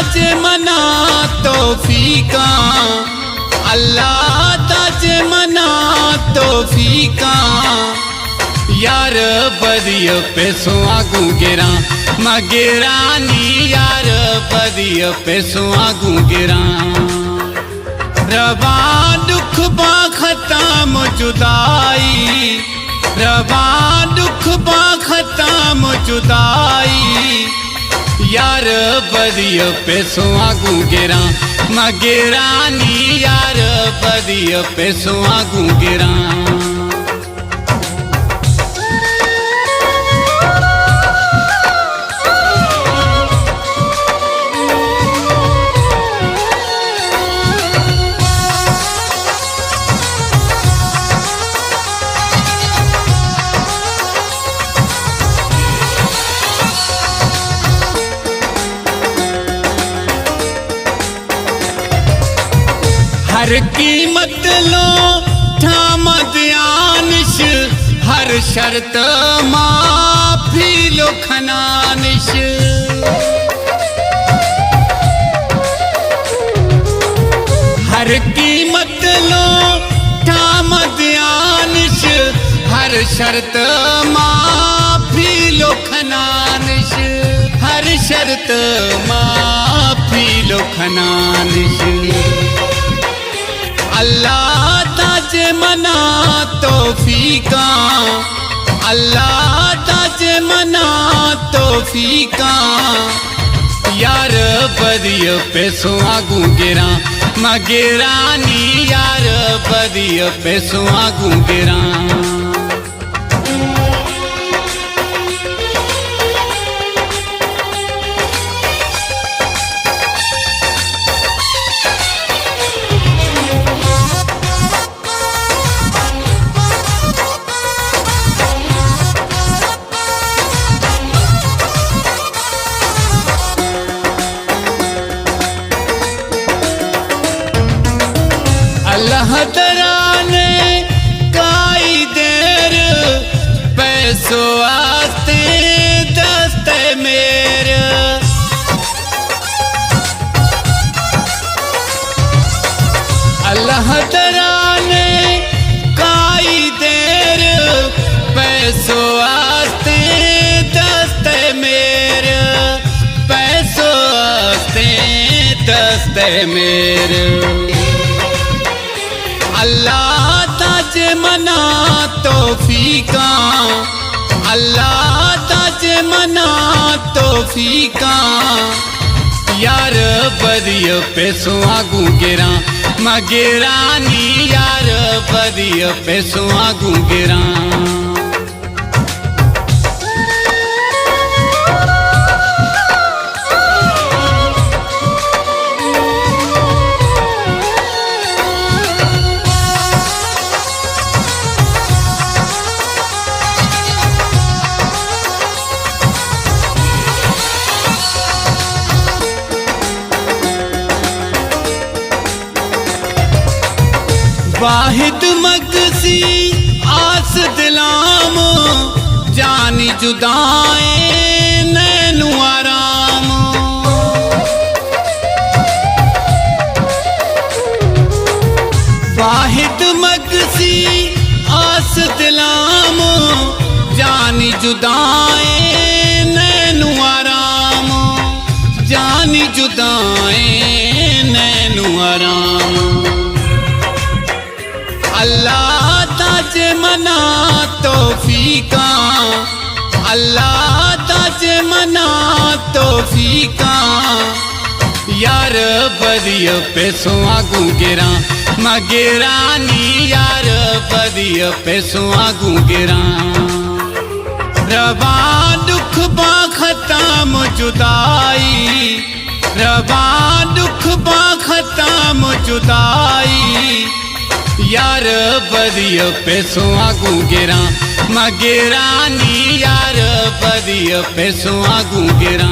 ताजे मना तौफीका, अल्लाह ताजे मना तौफीका, यार बदिय पैसों आगू गिरा मगेरानी, यार बदिय पैसों आगू गिरा। रवा दुख बा खत्म जुदाई, रवा दुख बा खत्म जुदाई, यार बदिय पैसों आगू गिरा मगेरानी, यार बदिय पैसों आगू गिरा। हर कीमत लो ठामद आनिश, हर शर्त माफी लो खनानिश। हर कीमत लो ठामद आनिश, हर शर्त माफी लो खनानिश, हर शर्त माफी लो खनानिश। अल्लाह ताजे मना तौफीका, अल्लाह ताजे मना तौफीका, यार बदिय पैसों आगू गिरा मगेरानी, यार बदिय पैसों आगू गिरा। अल्लाह तराने काई देर पैसों आते दस्ते मेरे, अल्लाह तराने काई देर पैसों आते दस्ते मेरे, पैसों आते दस्ते मेरे। अल्लाह ताजे मना तौफीका, अल्लाह ताजे मना तौफीका, यार बदिय पैसों आगू गिरा मगेरानी, यार बदिय पैसों आगू गिरा। वाहिद मगसी आस दिलाम, जानी जुदाए नैनु आराम। वाहिद मगसी आस दिलाम, जानी जुदाए नैनु आराम, जानी जुदाए नैनु आराम। अल्लाह ताजे मना तौफीका, अल्लाह ताजे मना तौफीका, यार बदिय पैसों आगू गिरा मगेरानी, यार बदिय पैसों आगू गिरा। रवा दुख बा खत्म जुदाई, रवा दुख बा खत्म जुदाई, यार बदिय पैसों आगू गिरा मगेरानी, यार बदिय पैसों आगू गिरा।